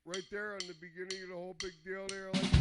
right there on the beginning of the whole big deal there, like that.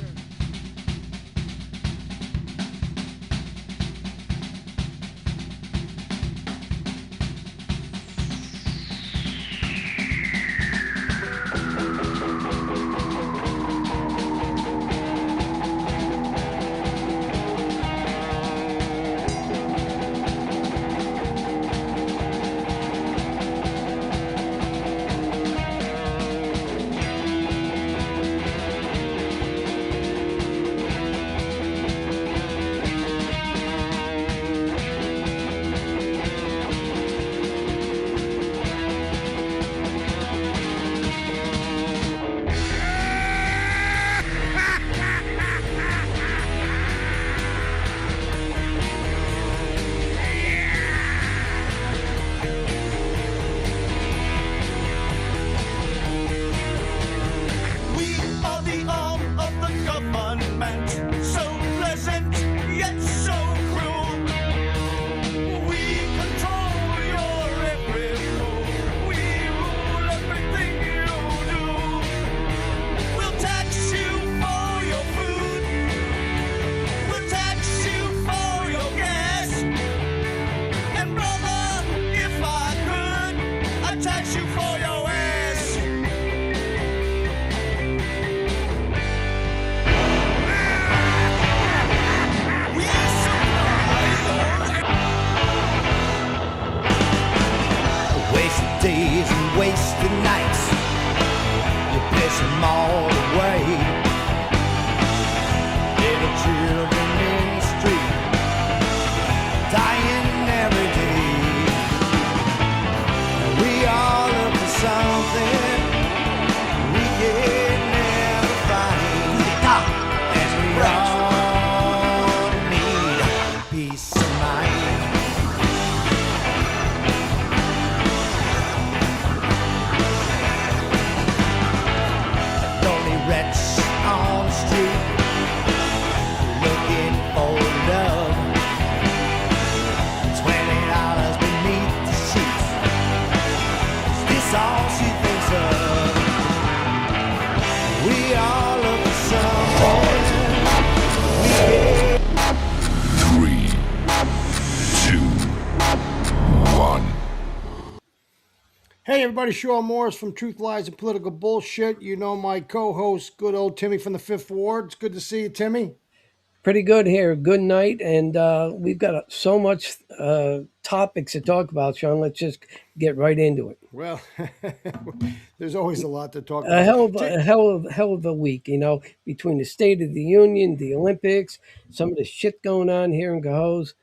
Days and wasted nights, you piss them all away. Little children in the street, dying every day. We all look for something we can never find, and we all need peace of mind. Wretch on the street, looking for love. $20 beneath the sheets. Is this all she thinks of? We all look for something. 3, 2, 1. Hey everybody, Sean Morris from Truth, Lies, and Political Bullshit. You know my co-host, good old Timmy from the 5th Ward. It's good to see you, Timmy. Pretty good here. Good night. And we've got so much topics to talk about, Sean. Let's just get right into it. Well, there's always a lot to talk about. A hell of a week, between the State of the Union, the Olympics, some of the shit going on here in Cohoes.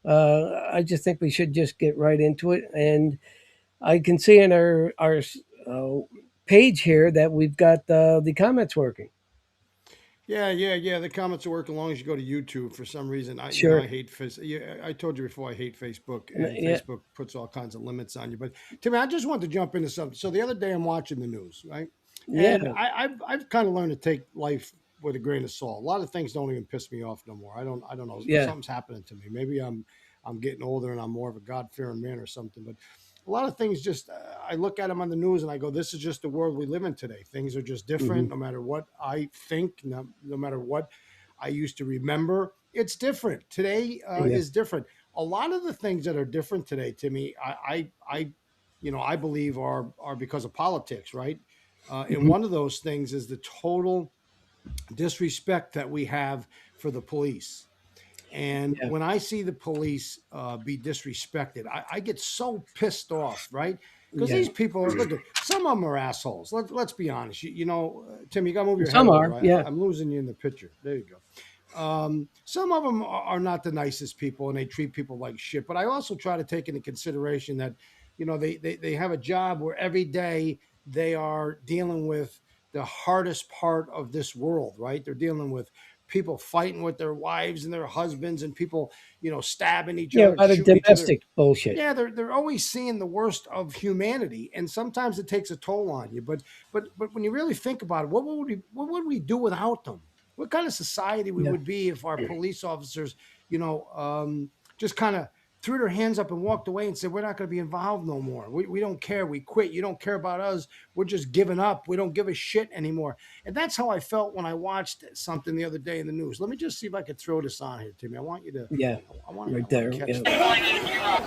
I just think we should just get right into it. And I can see in our page here that we've got the comments working. Yeah. The comments are working as long as you go to YouTube. For some reason, I hate Facebook. I told you before I hate Facebook, and Facebook puts all kinds of limits on you. But Timmy, I just want to jump into something. So the other day, I'm watching the news, right? And I've kind of learned to take life with a grain of salt. A lot of things don't even piss me off no more. I don't know. Yeah. Something's happening to me. Maybe I'm getting older and I'm more of a God-fearing man or something. But a lot of things just I look at them on the news and I go, this is just the world we live in today. Things are just different. No matter what I think, no matter what I used to remember, it's different. Today is different. A lot of the things that are different today, Timmy, I believe are because of politics, right? And one of those things is the total disrespect that we have for the police. And when I see the police be disrespected, I get so pissed off, right? Because these people, look, some of them are assholes. Let's be honest. Tim, you got to move your some head. Some are, right? yeah. I'm losing you in the picture. There you go. Some of them are not the nicest people, and they treat people like shit. But I also try to take into consideration that, they have a job where every day they are dealing with the hardest part of this world, right? They're dealing with people fighting with their wives and their husbands, and people, stabbing each other. Yeah, a lot of domestic bullshit. Yeah, they're always seeing the worst of humanity, and sometimes it takes a toll on you. But when you really think about it, what would we do without them? What kind of society we would be if our police officers, just kind of threw their hands up and walked away and said, "We're not going to be involved no more. We don't care. We quit. You don't care about us. We're just giving up. We don't give a shit anymore." And that's how I felt when I watched something the other day in the news. Let me just see if I could throw this on here, Timmy. I want you to. Yeah, I want to. I right want there. to catch Yeah. this.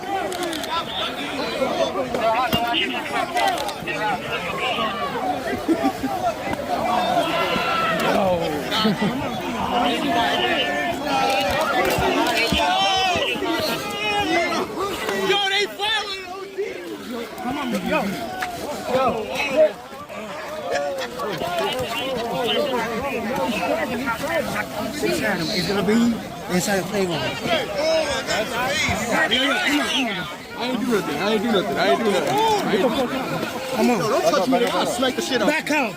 He's gonna be inside the playground. I ain't do nothing. Come on, Don't touch me. I'll smack the shit out. back out.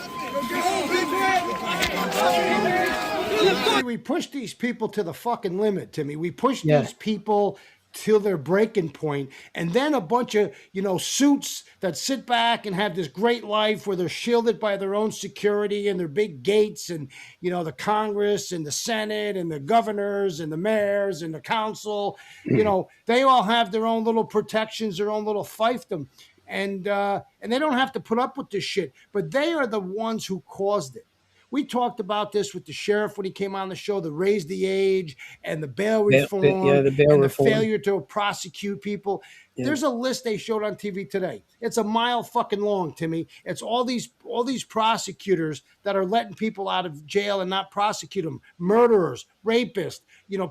We push these people to the fucking limit, Timmy. We push Yeah. these people till their breaking point, and then a bunch of suits that sit back and have this great life where they're shielded by their own security and their big gates, and the Congress and the Senate and the governors and the mayors and the council. They all have their own little protections, their own little fiefdom, and they don't have to put up with this shit. But they are the ones who caused it. We talked about this with the sheriff when he came on the show, the raise the age and the bail reform the bail and reform. the failure to prosecute people. Yeah. There's a list they showed on TV today. It's a mile fucking long, Timmy. It's all these prosecutors that are letting people out of jail and not prosecute them. Murderers, rapists,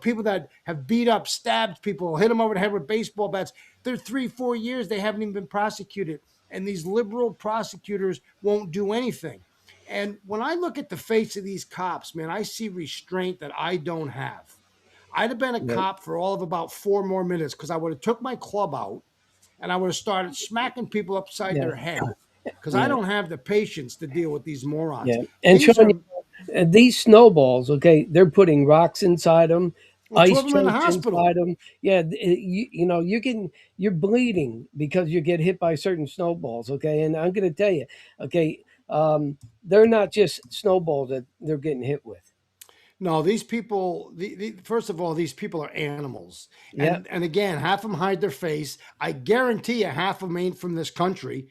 people that have beat up, stabbed people, hit them over the head with baseball bats. They're 3-4 years. They haven't even been prosecuted. And these liberal prosecutors won't do anything. And when I look at the face of these cops, man, I see restraint that I don't have. I'd have been a cop for all of about 4 more minutes because I would have took my club out and I would have started smacking people upside their head because I don't have the patience to deal with these morons. Yeah. And These Sean, these snowballs, okay, they're putting rocks inside them, Well, two ice of them in the chunks hospital. inside them. Yeah, you're bleeding because you get hit by certain snowballs. Okay, and I'm going to tell you, okay, they're not just snowballs that they're getting hit with. No, these people. First of all, these people are animals, Yeah. and again, half of them hide their face. I guarantee you, half of them ain't from this country.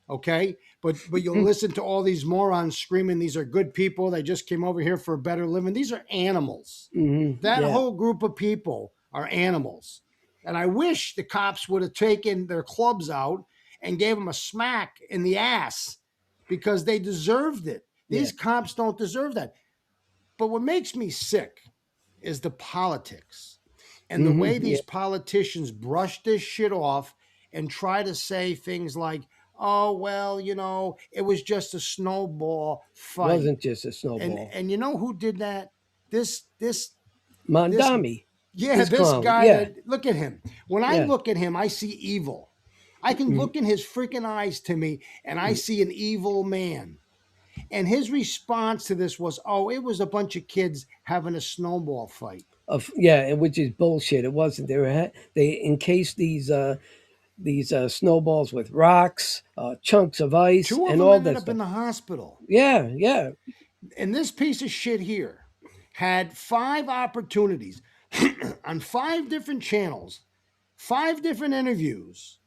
Okay, but you'll listen to all these morons screaming, "These are good people. They just came over here for a better living." These are animals. That Yeah. whole group of people are animals, and I wish the cops would have taken their clubs out and gave them a smack in the ass because they deserved it. These cops don't deserve that. But what makes me sick is the politics and the way these politicians brush this shit off and try to say things like, "Oh, well, it was just a snowball fight." Wasn't just a snowball. And you know who did that? This Mondami. this clown. guy Yeah. that, look at him. When I Yeah. look at him, I see evil. I can look in his freaking eyes, Timmy, and I see an evil man. And his response to this was, "Oh, it was a bunch of kids having a snowball fight." Which is bullshit. It wasn't. They encased these snowballs with rocks, chunks of ice, Two of and them all ended that up in stuff. the hospital. Yeah. And this piece of shit here had 5 opportunities on 5 different channels, 5 different interviews,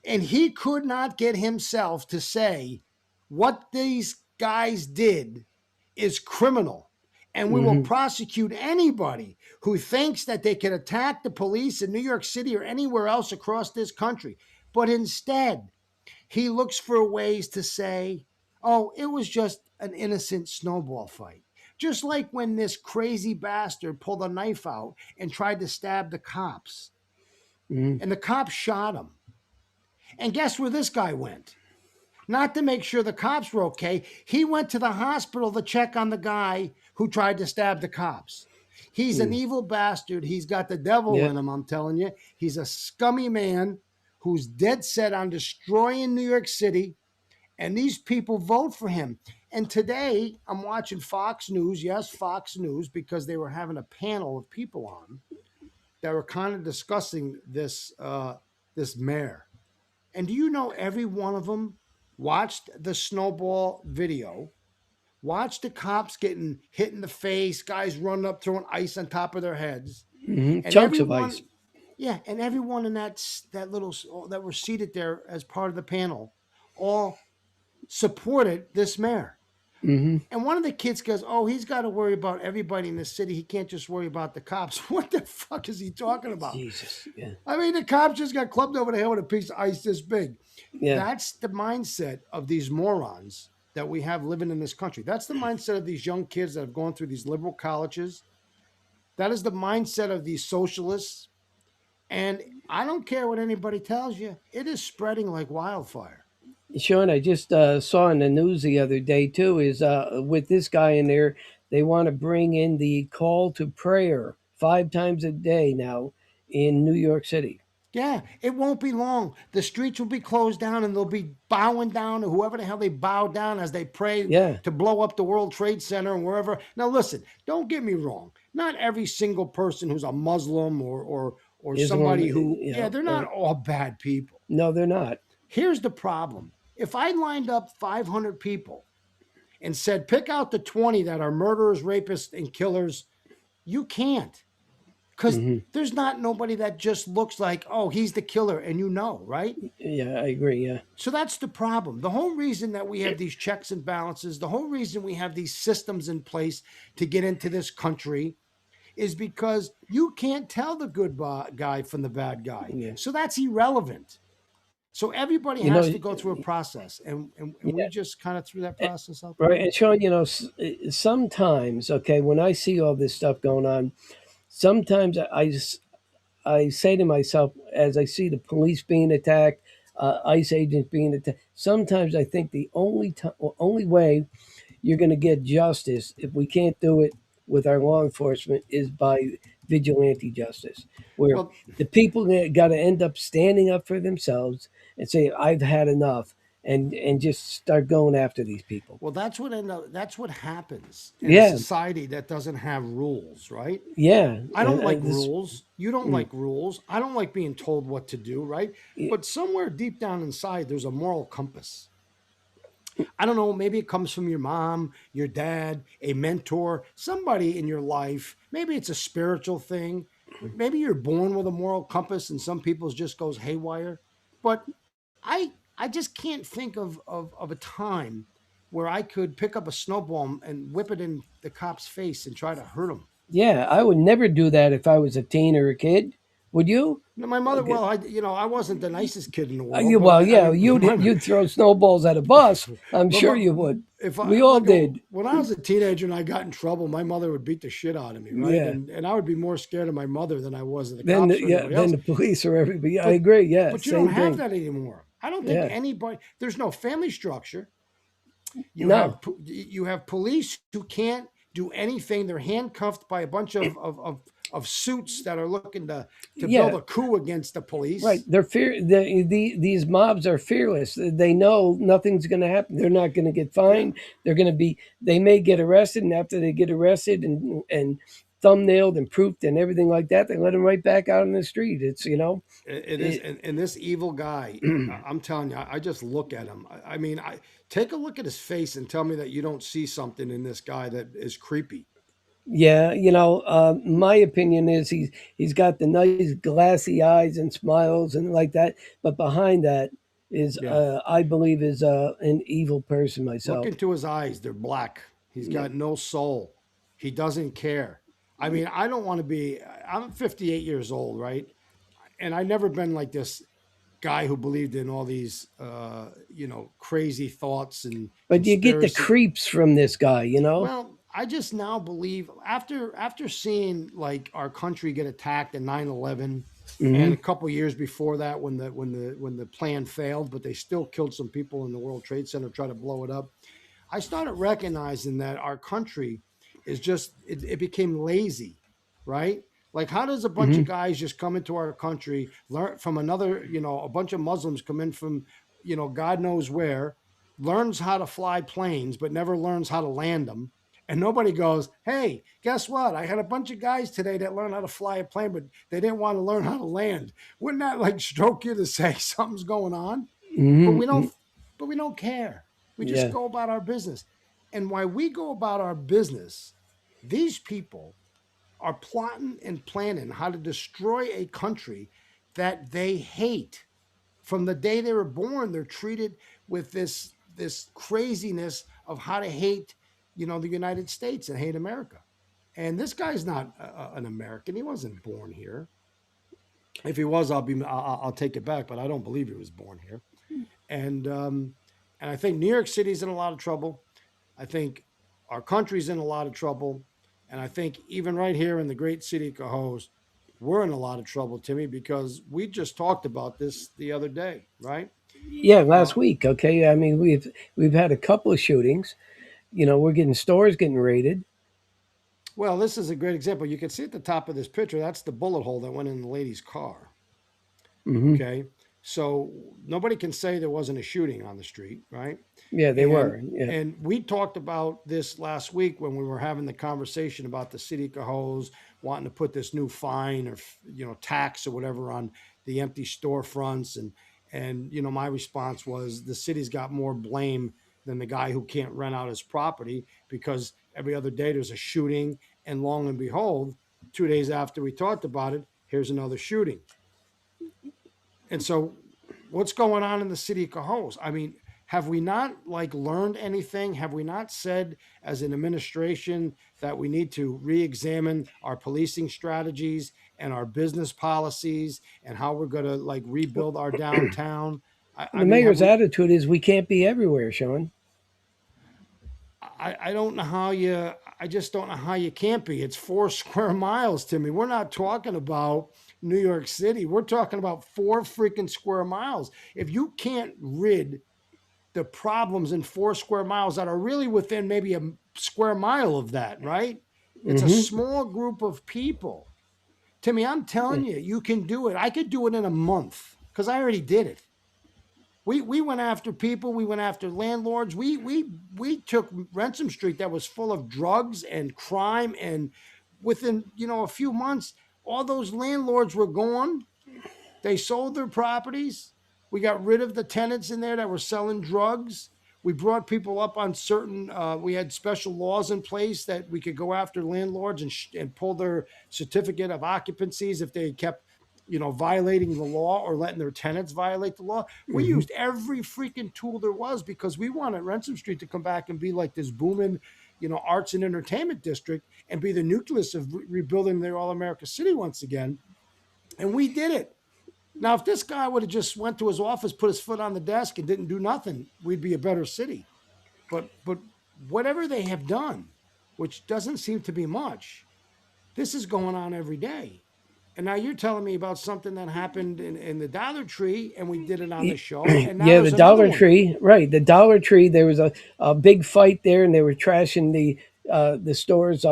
and he could not get himself to say what these guys did is criminal. And we will prosecute anybody who thinks that they can attack the police in New York City or anywhere else across this country. But instead, he looks for ways to say, "Oh, it was just an innocent snowball fight." Just like when this crazy bastard pulled a knife out and tried to stab the cops, and the cops shot him. And guess where this guy went? Not to make sure the cops were okay. He went to the hospital to check on the guy who tried to stab the cops. He's an evil bastard. He's got the devil Yeah. in him, I'm telling you. He's a scummy man who's dead set on destroying New York City, and these people vote for him. And today, I'm watching Fox News. Yes, Fox News, because they were having a panel of people on that were kind of discussing this mayor. And do you know every one of them watched the snowball video, watched the cops getting hit in the face, guys running up throwing ice on top of their heads, and Chunks of ice. Yeah, and everyone in that little that were seated there as part of the panel all supported this mayor. Hmm. And one of the kids goes, "Oh, he's got to worry about everybody in the city. He can't just worry about the cops." What the fuck is he talking about? Jesus. Yeah. I mean, the cops just got clubbed over the head with a piece of ice this big. Yeah. That's the mindset of these morons that we have living in this country. That's the mindset of these young kids that have gone through these liberal colleges. That is the mindset of these socialists. And I don't care what anybody tells you, it is spreading like wildfire. Sean, I just saw in the news the other day too. Is with this guy in there, they want to bring in the call to prayer 5 times a day now in New York City. Yeah, it won't be long. The streets will be closed down and they'll be bowing down to whoever the hell they bow down as they pray Yeah. to blow up the World Trade Center and wherever. Now, listen, don't get me wrong. Not every single person who's a Muslim or Islam, somebody who, you yeah, know, they're not all bad people. no, they're not. Here's the problem. If I lined up 500 people and said, pick out the 20 that are murderers, rapists, and killers, you can't. Because Hmm. there's not nobody that just looks like, oh, he's the killer, and you know, right? Yeah, I agree. Yeah. So that's the problem. The whole reason that we have these checks and balances, the whole reason we have these systems in place to get into this country is because you can't tell the good guy from the bad guy. Yeah. So that's irrelevant. So everybody You know, has to go through a process. And we yeah, just kind of threw that process out the right. window. And Sean, sometimes, okay, when I see all this stuff going on, sometimes I say to myself, as I see the police being attacked, ICE agents being attacked, sometimes I think the only way you're going to get justice, if we can't do it with our law enforcement, is by vigilante justice, where Well, the people got to end up standing up for themselves and say, "I've had enough," and just start going after these people. well, that's what happens in a Yeah, society that doesn't have rules, right? yeah. I don't like This, rules. You don't like rules. I don't like being told what to do, right? But somewhere deep down inside, there's a moral compass. I don't know, maybe it comes from your mom, your dad, a mentor, somebody in your life. Maybe it's a spiritual thing. Maybe you're born with a moral compass and some people's just goes haywire. But I just can't think of a time where I could pick up a snowball and whip it in the cop's face and try to hurt him. yeah, I would never do that if I was a teen or a kid. Would you? Now, my mother, Okay. well, I wasn't the nicest kid in the world, but Well, I yeah, mean, you'd throw snowballs at a bus. I'm but sure you would. if We I all like did. when I was a teenager and I got in trouble, my mother would beat the shit out of me, right? Yeah. And I would be more scared of my mother than I was of the Then, cops or yeah, anybody then else. the police or everybody. I agree. Yeah, But you same don't have thing. that anymore. I don't think Yeah. anybody. There's no family structure. No. You have police who can't do anything. They're handcuffed by a bunch of suits that are looking to Yeah. build a coup against the police. Right. These mobs are fearless. They know nothing's going to happen. They're not going to get fined. They're going to be. They may get arrested, and after they get arrested and thumbnailed and proofed and everything like that, they let them right back out on the street. It's It is, and this evil guy, I'm telling you, I just look at him. I mean, I take a look at his face and tell me that you don't see something in this guy that is creepy. Yeah, my opinion is he's got the nice glassy eyes and smiles and like that, but behind that is Yeah. I believe is an evil person Look myself. into his eyes; they're black. He's got no soul. He doesn't care. I mean, I don't want to be. I'm 58 years old, right? And I've never been like this guy who believed in all these, crazy thoughts and But you get the conspiracy. creeps from this guy. Well, I just now believe after seeing like our country get attacked in 9/11 and Hmm. a couple years before that when the plan failed, but they still killed some people in the World Trade Center, try to blow it up. I started recognizing that our country is just it became lazy, right? Like, how does a bunch of Hmm. guys just come into our country, learn from another, a bunch of Muslims come in from, God knows where, learns how to fly planes, but never learns how to land them. And nobody goes, hey, guess what? I had a bunch of guys today that learned how to fly a plane, but they didn't want to learn how to land. Wouldn't that like stroke you to say something's going on? But Hmm. we don't but we don't care. We just Yeah. go about our business. And while we go about our business, these people are plotting and planning how to destroy a country that they hate. From the day they were born, they're treated with this craziness of how to hate, the United States and hate America. And this guy's not an American. He wasn't born here. If he was, I'll take it back, but I don't believe he was born here. And I think New York City's in a lot of trouble. I think our country's in a lot of trouble, and I think even right here in the great city of Cohoes, we're in a lot of trouble, Timmy, because we just talked about this the other day, right? Yeah, Uh, last week. Okay, I mean we've had a couple of shootings. We're getting stores getting raided. well, this is a great example. You can see at the top of this picture, that's the bullet hole that went in the lady's car. Hmm. Okay. So nobody can say there wasn't a shooting on the street, right? Yeah, they And were. Yeah. and we talked about this last week when we were having the conversation about the city of Cohoes wanting to put this new fine or tax or whatever on the empty storefronts, and my response was the city's got more blame than the guy who can't rent out his property because every other day there's a shooting, and long and behold, 2 days after we talked about it, here's another shooting. And so, what's going on in the city of Cohoes? I mean, have we not learned anything? Have we not said as an administration that we need to re-examine our policing strategies and our business policies and how we're going to rebuild our downtown? I The mean, have mayor's we? attitude is we can't be everywhere, Sean. I don't know how you. I just don't know how you can't be. It's 4 square miles, Timmy. We're not talking about New York City. We're talking about 4 freaking square miles. If you can't rid the problems in 4 square miles that are really within maybe a square mile of that, right? It's a Hmm. small group of people. Timmy, I'm telling you, you can do it. I could do it in a month because I already did it. We went after people. We went after landlords. We took Ransom Street that was full of drugs and crime, and within a few months, all those landlords were gone. They sold their properties. We got rid of the tenants in there that were selling drugs. We brought people up on certain. We had special laws in place that we could go after landlords and pull their certificate of occupancies if they kept, violating the law or letting their tenants violate the law. We Hmm. used every freaking tool there was because we wanted Ransom Street to come back and be like this booming, arts and entertainment district and be the nucleus of rebuilding their All America City once again. And we did it. Now, if this guy would have just went to his office, put his foot on the desk, and didn't do nothing, we'd be a better city. But whatever they have done, which doesn't seem to be much, this is going on every day. And now you're telling me about something that happened in the Dollar Tree, and we did it on the show, and now Yeah, the there's another Dollar one. Tree, right? The Dollar Tree. There was a big fight there, and they were trashing the store's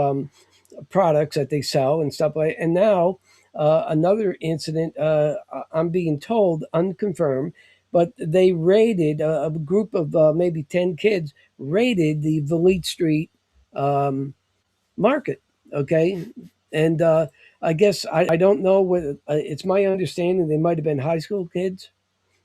products that they sell and stuff like. And now another incident. I'm being told, unconfirmed, but they raided a group of maybe 10 kids. Raided the Valete Street um, market. Okay, and I guess I don't know whether it's my understanding they might have been high school kids,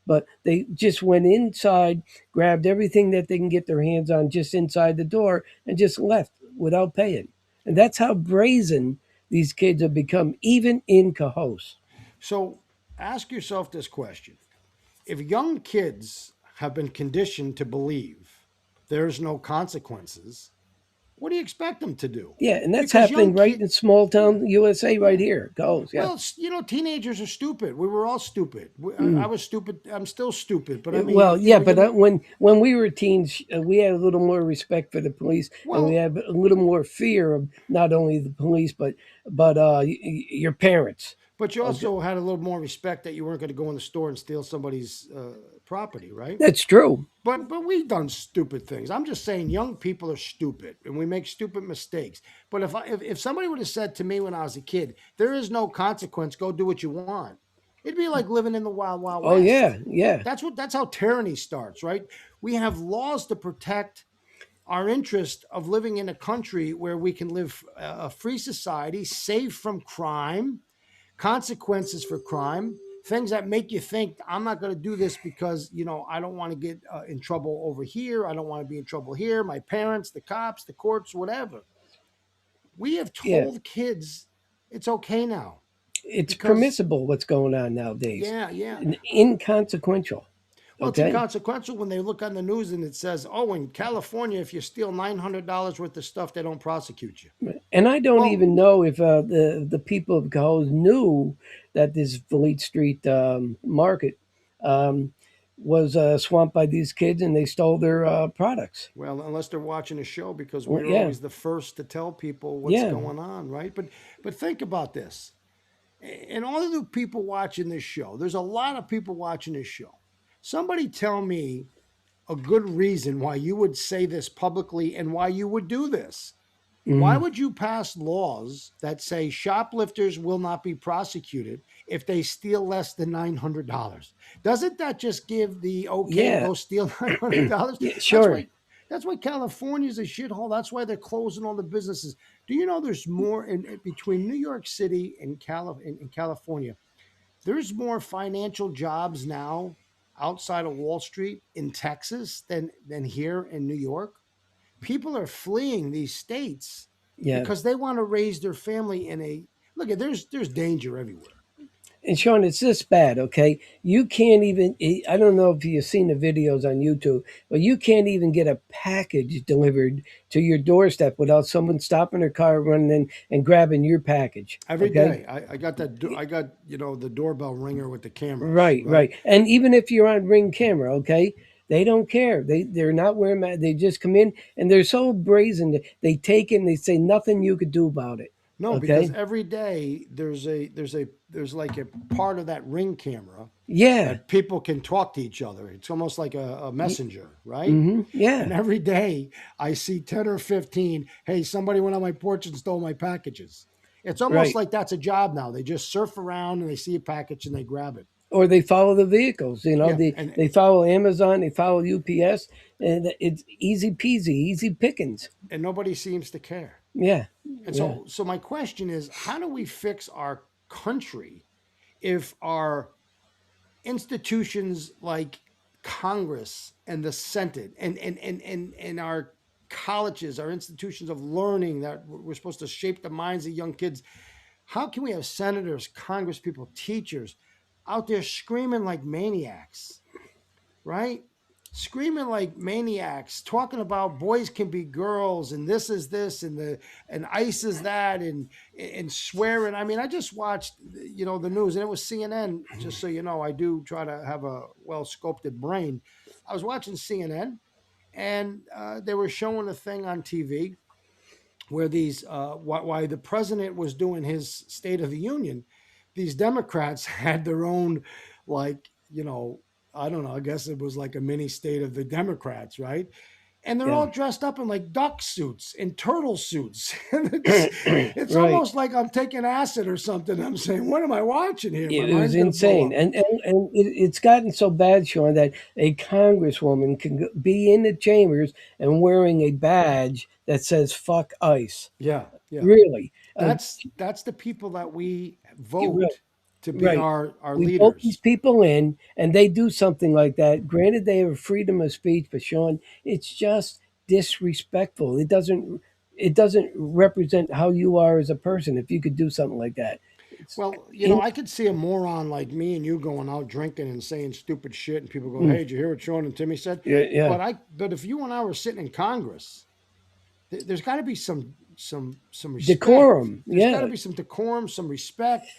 but they just went inside, grabbed everything that they can get their hands on just inside the door, and just left without paying. And that's how brazen these kids have become, even in Cohoes. So ask yourself this question: if young kids have been conditioned to believe there's no consequences, what do you expect them to do? Yeah, and that's Because young happening right kid, in small yeah, town USA, right yeah. here. Cohoes, yeah. Well, teenagers are stupid. We were all stupid. I was stupid. I'm still stupid. But I mean, Well, yeah, but when we were teens, we had a little more respect for the police, and we well, had a little more fear of not only the police but your parents. but you Okay, also had a little more respect that you weren't going to go in the store and steal somebody's property, right? that's true. But we've done stupid things. I'm just saying, young people are stupid, and we make stupid mistakes. But if somebody would have said to me when I was a kid, there is no consequence, go do what you want, it'd be like living in the wild wild Oh west. yeah, yeah. That's how tyranny starts, right? We have laws to protect our interest of living in a country where we can live a free society, safe from crime, consequences for crime, things that make you think I'm not going to do this because I don't want to get in trouble over here. I don't want to be in trouble here. My parents, the cops, the courts, whatever. We have Yeah. told kids It's okay now It's because permissible what's going on nowadays. yeah, yeah. Inconsequential. Well, it's Okay. inconsequential when they look on the news and it says, "Oh, in California, if you steal $900 worth of stuff, they don't prosecute you." And I don't Well, even know if the people of Cohoes knew that this Fleet Street market um, was swamped by these kids and they stole their products. well, unless they're watching a show, because Well, we're yeah, always the first to tell people what's yeah, going on, right? But think about this. And all of the people watching this show, there's a lot of people watching this show. Somebody tell me a good reason why you would say this publicly and why you would do this. Why mhm, would you pass laws that say shoplifters will not be prosecuted if they steal less than $900? Doesn't that just give the okay, yeah, go steal $900? yeah, That's sure, why that's why California's a shithole. That's why they're closing all the businesses. Do you know there's more between New York City and California? There's more financial jobs now outside of Wall Street in Texas than here in New York. People are fleeing these states yeah. because they want to raise their family in a look at there's danger everywhere. And Sean, it's this bad, okay? You can't even, I don't know if you've seen the videos on YouTube, but you can't even get a package delivered to your doorstep without someone stopping their car, running in and grabbing your package, Every okay? day I got I got the doorbell ringer with the cameras, Right, right? right. And even if you're on Ring camera, okay, they don't care. They're not wearing masks. They just come in and they're so brazen. They take it and they say nothing you could do about it. No, because Okay. every day there's like a part of that ring camera Yeah. that people can talk to each other. It's almost like a messenger, right? Mm-hmm. And Yeah. every day I see 10 or 15, hey, somebody went on my porch and stole my packages. It's almost Right. like that's a job now. They just surf around and they see a package and they grab it. Or they follow the vehicles. Yeah, They follow Amazon. They follow UPS, and it's easy peasy, easy pickings. and nobody seems to care. Yeah. And Yeah. so my question is, how do we fix our country if our institutions like Congress and the Senate and our colleges, our institutions of learning that we're supposed to shape the minds of young kids, how can we have senators, congress people, teachers out there screaming like maniacs, right? Screaming like maniacs, talking about boys can be girls and this is this and ice is that and swearing. I mean, I just watched the news and it was CNN. Just so you know, I do try to have a well sculpted brain. I was watching CNN and they were showing a thing on TV where these why the president was doing his State of the Union. These Democrats had their own, like, I don't know, I guess it was like a mini state of the Democrats, right? And they're Yeah. all dressed up in like duck suits and turtle suits. And it's Right. almost like I'm taking acid or something. I'm saying, what am I watching here? My It was mind's gonna blow insane, up. and it's gotten so bad, Sean, that a congresswoman can be in the chambers and wearing a badge that says "fuck ICE." Yeah, yeah. Really, That's the people that we right, vote to be right. our We vote these leaders. people in, and they do something like that. Granted, they have freedom of speech, but Sean, it's just disrespectful. It doesn't represent how you are as a person. If you could do something like that, it's Well, in, I could see a moron like me and you going out drinking and saying stupid shit, and people go, mm, "Hey, did you hear what Sean and Timmy said?" yeah, yeah, But if you and I were sitting in Congress, there's got to be some respect. decorum. There's got to Yeah, be some decorum, some respect.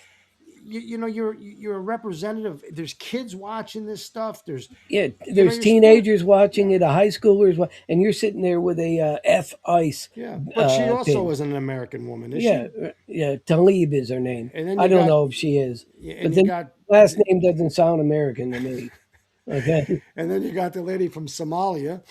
You're a representative. There's kids watching this stuff. yeah. There's You're supposed, teenagers watching yeah, it, a high schooler and you're sitting there with a F ICE yeah. But she also pin. is an American woman, is Yeah, she? yeah. Talib is her name. And then I you don't got, know if she is, yeah, but and you the got, last name doesn't sound American to me. Okay. and then you got the lady from Somalia,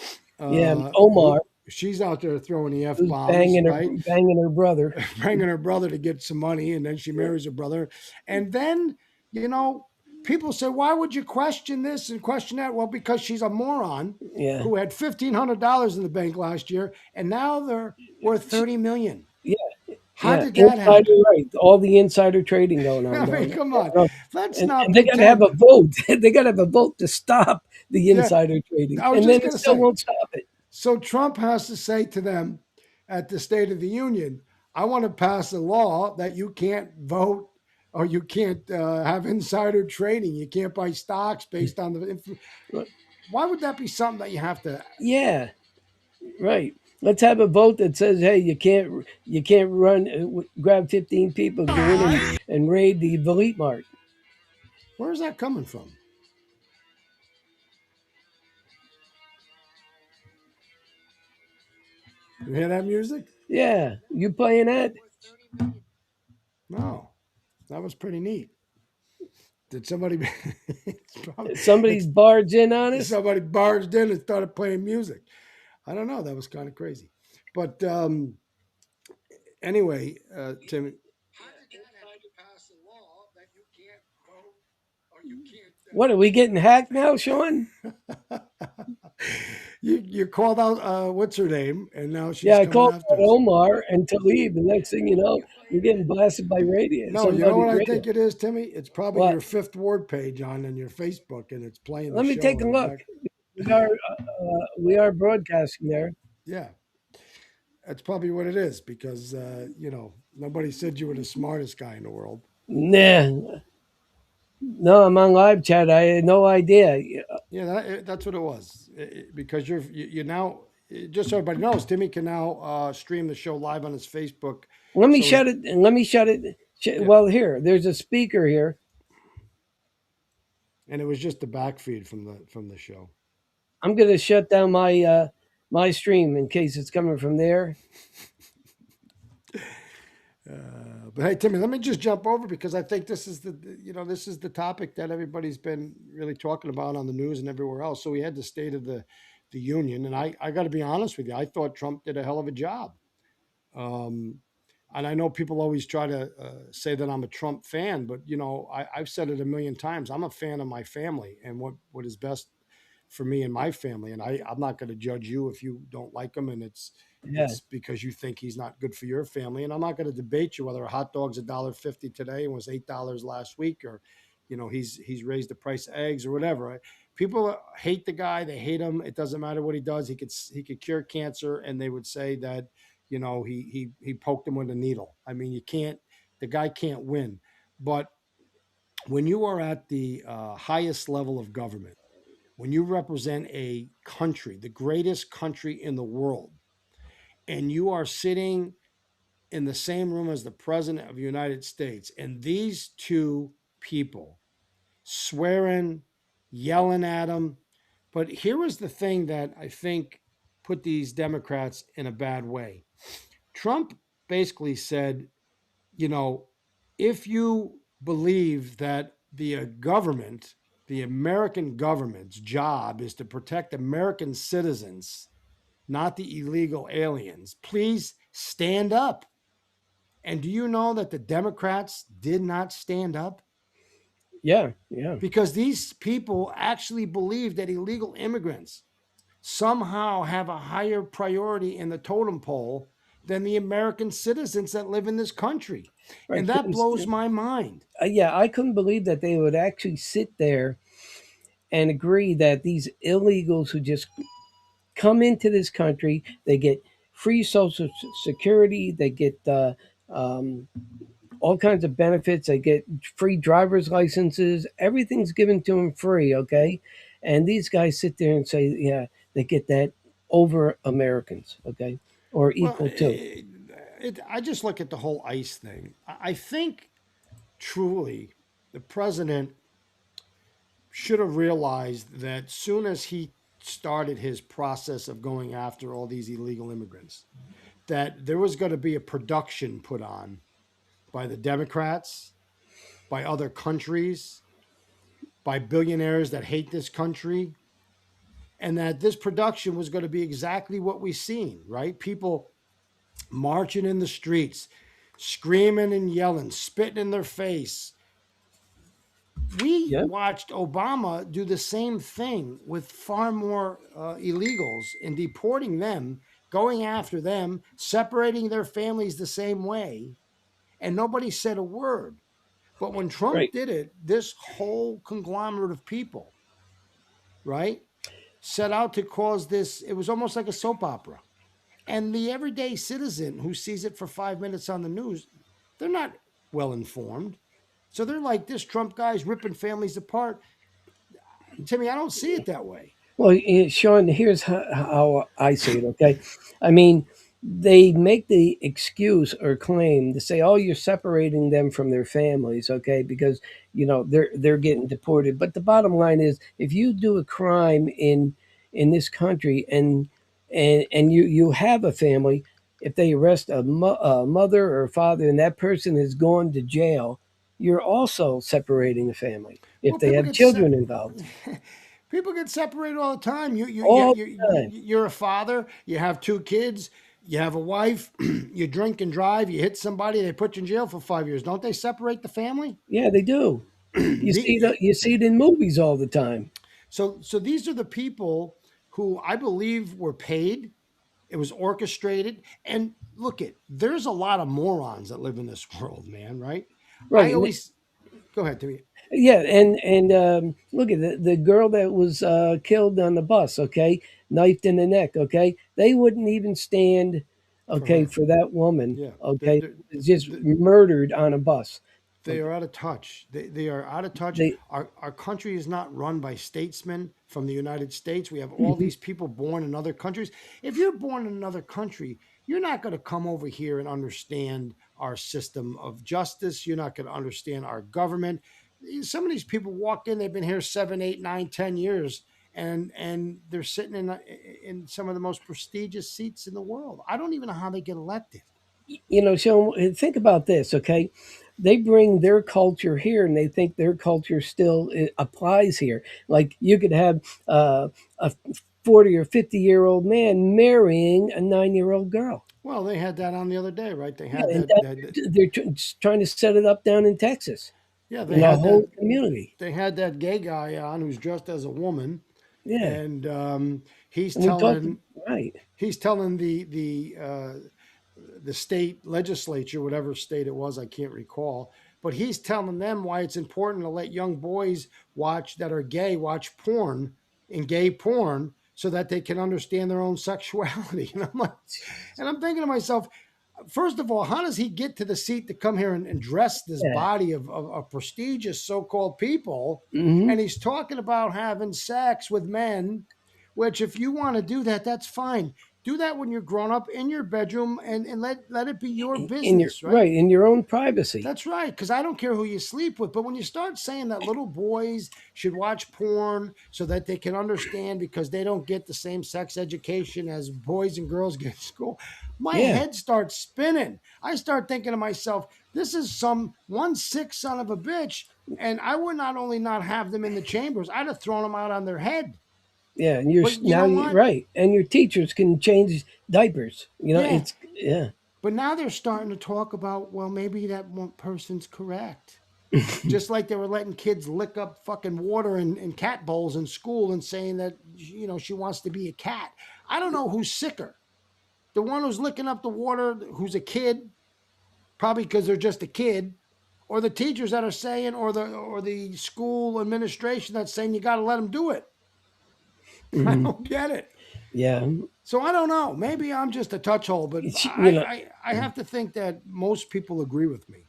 Yeah, Omar, who she's out there throwing the f who's bombs, right? banging her brother. Bringing her brother to get some money, and then she marries her brother, and then you know people say, why would you question this and question that? Well, because she's a moron Yeah, who had $1,500 in the bank last year, and now they're worth She- 30 million. yeah, How yeah. did that Insider, happen? right? All the insider trading going on I down mean, there. come on, let's And not they got to have pretend. a vote. They got to have a vote to stop the Yeah, insider trading, I was and then just it gonna still say. won't stop it. So Trump has to say to them at the State of the Union, I want to pass a law that you can't vote or you can't have insider trading. You can't buy stocks based on the. Why would that be something that you have to? Yeah, right. Let's have a vote that says, "Hey, you can't run grab 15 people, go in and raid the Elite Mart." Where's that coming from? You hear that music? Yeah, you playing that? No, that was pretty neat. Did somebody? it's probably, Somebody's it's barged in on us. somebody barged in and started playing music. I don't know. That was kind of crazy. But anyway, Tim. What are we getting hacked now, Sean? You called out what's her name, and now she's Yeah, I coming called after out us. Omar and Talib. The next thing you know, we're getting blasted by radio. No, you know Somebody's what I radio. think it is, Timmy? It's probably your What? Fifth Ward page on your Facebook, and it's playing the Let me show take a in the look. back. We are broadcasting there. Yeah, that's probably what it is because nobody said you were the smartest guy in the world. Nah, no, I'm on live chat. I had no idea. Yeah, that's what it was. Because you now, just so everybody knows, Timmy can now stream the show live on his Facebook. Let me So shut it. Let me shut it. Yeah. Well, here, there's a speaker here. and it was just the back feed from the show. I'm going to shut down my stream in case it's coming from there. But hey, Timmy, let me just jump over because I think this is this is the topic that everybody's been really talking about on the news and everywhere else. So we had the State of the Union, and I got to be honest with you, I thought Trump did a hell of a job. Um, and I know people always try to say that I'm a Trump fan, but I've said it a million times. I'm a fan of my family and what is best for me and my family. And I'm not going to judge you if you don't like him, and Yeah, it's because you think he's not good for your family. And I'm not going to debate you whether a hot dog's $1.50 today and was $8 last week, or he's raised the price of eggs or whatever. People hate the guy; they hate him. It doesn't matter what he does. He could cure cancer, and they would say that he poked him with a needle. I mean, the guy can't win. But when you are at the highest level of government, when you represent a country, the greatest country in the world, and you are sitting in the same room as the president of the United States, and these two people swearing, yelling at him. But here was the thing that I think put these Democrats in a bad way. Trump basically said, if you believe that the government, the American government's job is to protect American citizens, not the illegal aliens, please stand up. And do you know that the Democrats did not stand up? yeah, yeah. Because these people actually believe that illegal immigrants somehow have a higher priority in the totem pole than the American citizens that live in this country. Right. And that blows my mind. Yeah, I couldn't believe that they would actually sit there and agree that these illegals who just come into this country, they get free social security, they get um, all kinds of benefits, they get free driver's licenses, everything's given to them free, okay? And these guys sit there and say, yeah, they get that over Americans, okay? Or Well, equal to. I just look at the whole ICE thing. I think truly the president should have realized that soon as he started his process of going after all these illegal immigrants, that there was going to be a production put on by the Democrats, by other countries, by billionaires that hate this country, and that this production was going to be exactly what we've seen, right? People marching in the streets, screaming and yelling, spitting in their face. We Yeah, watched Obama do the same thing with far more illegals and deporting them, going after them, separating their families the same way, and nobody said a word. But when Trump right. did it, this whole conglomerate of people, right, set out to cause this. It was almost like a soap opera. And the everyday citizen who sees it for 5 minutes on the news, they're not well informed. So they're like, this Trump guy's ripping families apart. Timmy, I don't see it that way. Well, Sean, here's how I see it. Okay, I mean, they make the excuse or claim to say, "Oh, you're separating them from their families," okay, because they're getting deported. But the bottom line is, if you do a crime in this country and you have a family, if they arrest a mother or a father and that person is going to jail, you're also separating the family if Well, they have children involved. people get separated all the time. All the time. You're a father. You have two kids. You have a wife. You drink and drive. You hit somebody. They put you in jail for 5 years. Don't they separate the family? Yeah, they do. You see it in movies all the time. So these are the people who I believe were paid. It was orchestrated. And look, there's a lot of morons that live in this world, man. Right? I Right. always go ahead, Timmy. Yeah, and look at the girl that was killed on the bus. Okay, knifed in the neck. Okay, they wouldn't even stand. For Okay, her. for that woman. Yeah. Okay, just murdered on a bus. They Okay, are out of touch. They are out of touch. they. Our country is not run by statesmen from the United States. We have all Mhm. these people born in other countries. If you're born in another country, you're not going to come over here and understand our system of justice. You're not going to understand our government. Some of these people walk in, they've been here 7, 8, 9, 10 years, and they're sitting in some of the most prestigious seats in the world. I don't even know how they get elected. So think about this. Okay, they bring their culture here, and they think their culture still applies here. Like you could have a 40 or 50 year old man marrying a 9 year old girl. Well, they had that on the other day, right? They Yeah, had and that they're trying to set it up down in Texas yeah, they in a had that. whole community. They had that gay guy on who's dressed as a woman, Yeah, and he's and we talked telling right. he's telling the state legislature, whatever state it was, I can't recall, but he's telling them why it's important to let young boys that are gay watch porn and gay porn so that they can understand their own sexuality. And I'm like, and I'm thinking to myself, first of all, how does he get to the seat to come here and dress this Yeah. body of prestigious so-called people? Hmm. And he's talking about having sex with men, which if you want to do that, that's fine. Do that when you're grown up in your bedroom and let it be your In your business, right? right in your own privacy. That's right, because I don't care who you sleep with. But when you start saying that little boys should watch porn so that they can understand because they don't get the same sex education as boys and girls get in school, my Yeah, head starts spinning. I start thinking to myself, this is some 1-6 son of a bitch. And I would not only not have them in the chambers, I'd have thrown them out on their head. yeah, and But you know what? right, and your teachers can change diapers. Yeah. It's yeah. But now they're starting to talk about, well, maybe that one person's correct. Just like they were letting kids lick up fucking water in cat bowls in school and saying that, she wants to be a cat. I don't know who's sicker. The one who's licking up the water, who's a kid, probably because they're just a kid, or the teachers that are saying, or the school administration that's saying you got to let them do it. I Mhm. don't get it. Yeah. So I don't know. Maybe I'm just a touch hole, but It's, I have to think that most people agree with me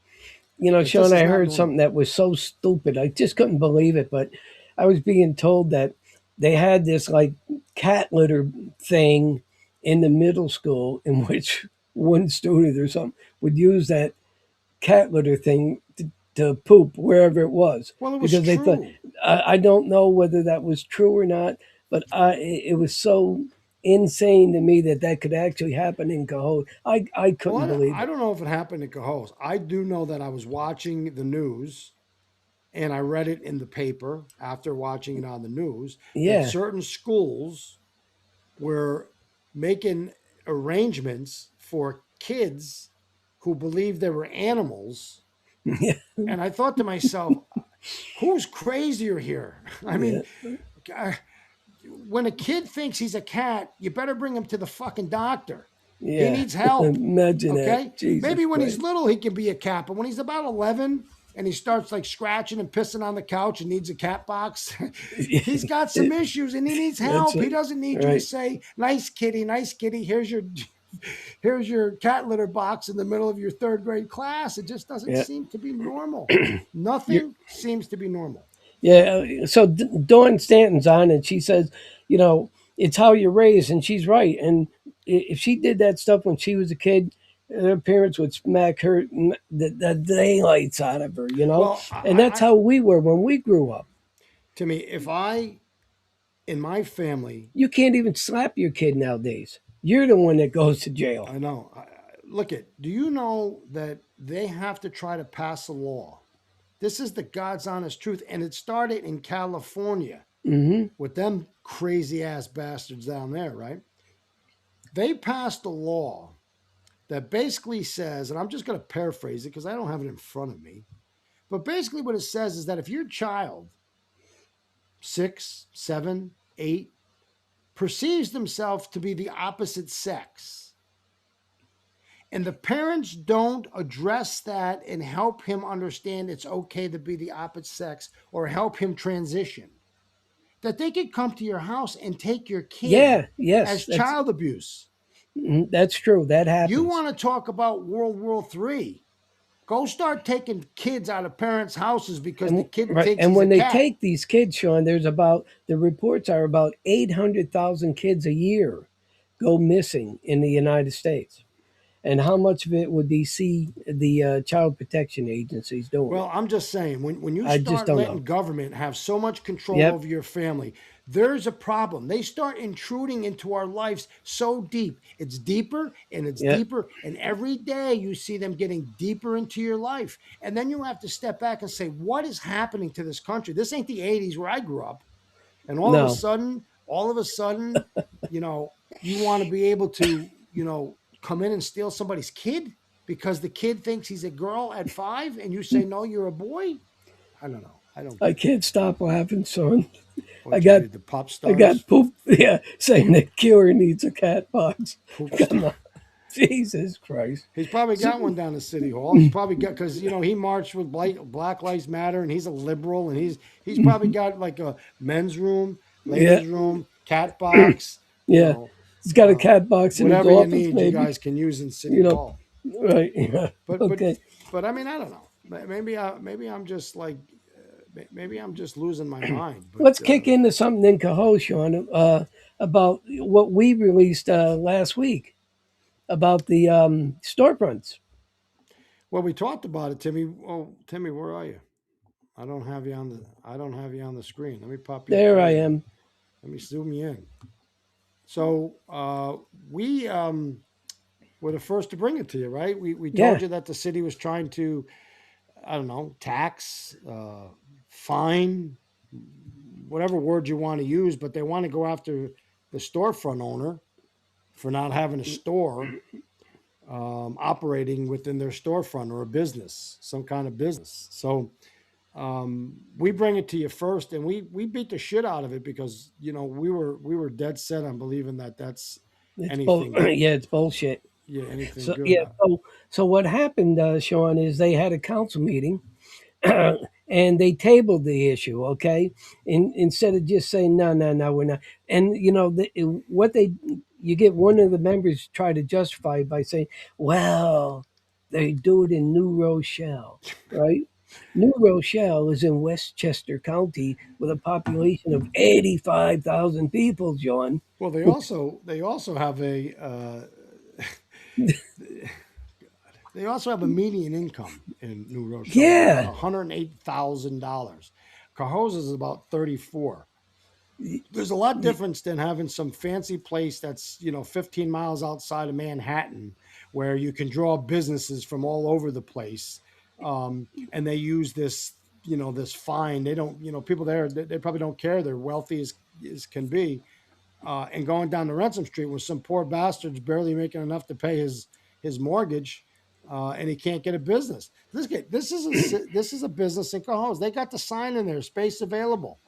that this Sean, is I not heard normal. something that was so stupid. I just couldn't believe it. But I was being told that they had this like cat litter thing in the middle school in which one student or something would use that cat litter thing to poop wherever it was Well, it was because they thought, true. I don't know whether that was true or not, but it was so insane to me that that could actually happen in Cohoes. I Well, couldn't believe I it. don't know if it happened in Cohoes. I do know that I was watching the news and I read it in the paper after watching it on the news that Yeah. certain schools were making arrangements for kids who believed they were animals. Yeah. And I thought to myself, who's crazier here? I Yeah. mean, uh, when a kid thinks he's a cat, you better bring him to the fucking doctor. He Yeah. needs help. Imagine that. Okay? Jesus Maybe when he's Christ. little, he can be a cat, but when he's about 11 and he starts like scratching and pissing on the couch and needs a cat box, he's got some issues and he needs That's help. He it. doesn't need you to Right. say, nice kitty, here's your. here's your cat litter box in the middle of your third grade class. It just doesn't Yeah. seem to be normal. You're, Nothing seems to be normal. yeah. So Dawn Stanton's on, and she says, it's how you're raised, and she's right. And if she did that stuff when she was a kid, her parents would smack her the daylights out of her, Well, and that's how we were when we grew up. to me, if in my family, You can't even slap your kid nowadays. You're the one that goes to jail. I know. Look do you know that they have to try to pass a law? This is the God's honest truth. And it started in California with them crazy ass bastards down there, right? They passed a law that basically says, and I'm just going to paraphrase it because I don't have it in front of me, but basically what it says is that if your child, 6, 7, 8, perceives themselves to be the opposite sex, and the parents don't address that and help him understand it's okay to be the opposite sex or help him transition, that they could come to your house and take your kid Yeah, yes, as child abuse. that's true. That happens. You want to talk about World War III? Go start taking kids out of parents' houses because the kid thinks and he's when a they cat. take these kids, Sean, the reports are about 800,000 kids a year go missing in the United States. And how much of it would the child protection agencies doing? Well, I'm just saying, when you I just start don't letting know. government have so much control Yep. over your family, there's a problem. They start intruding into our lives so deep. It's deeper and it's Yep. deeper. And every day you see them getting deeper into your life. And then you have to step back and say, what is happening to this country? This ain't the 80s where I grew up. And all No. of a sudden, you want to be able to, come in and steal somebody's kid because the kid thinks he's a girl at 5 and you say, no, you're a boy. I don't know. I can't stop laughing, son. What you read, the pop I stars. got poop. Yeah, saying that Cure needs a cat box. Poop Come star. on, Jesus Christ. He's probably got one down the city hall. He's probably got, because he marched with Black Lives Matter, and he's a liberal, and he's probably got like a men's room, ladies' room, cat box. Yeah, he's got a cat box in his Whatever you office. need, Maybe you guys can use in City Hall. right? Yeah. But Okay. but I mean, I don't know. Maybe I'm just like maybe I'm just losing my mind. But, Let's kick into something in Cohoes, Sean, about what we released last week about the storefronts. Well, we talked about it, Timmy. Oh, Timmy, where are you? I don't have you on the screen. Let me pop you. There I am. Let me zoom you in. So we were the first to bring it to you, right? We told you that the city was trying to, I don't know, tax, fine, whatever word you want to use, but they want to go after the storefront owner for not having a store operating within their storefront or a business, some kind of business. So we bring it to you first, and we beat the shit out of it because we were dead set on believing that's anything. Yeah, it's bullshit. Yeah, anything So, good. yeah. So what happened, Sean, is they had a council meeting and they tabled the issue. Okay, instead of just saying no, we're not. And you get one of the members try to justify it by saying, well, they do it in New Rochelle, right? New Rochelle is in Westchester County with a population of 85,000 people, John. Well, they also have a they also have a median income in New Rochelle. Yeah. $108,000. Cohoes is about 34. There's a lot difference than having some fancy place that's 15 miles outside of Manhattan, where you can draw businesses from all over the place, and they use this this fine. They don't people there, they probably don't care. They're wealthy as can be, and going down to Ransom Street with some poor bastards barely making enough to pay his mortgage, and he can't get a business. This is a business in Cohoes. They got the sign in there, space available.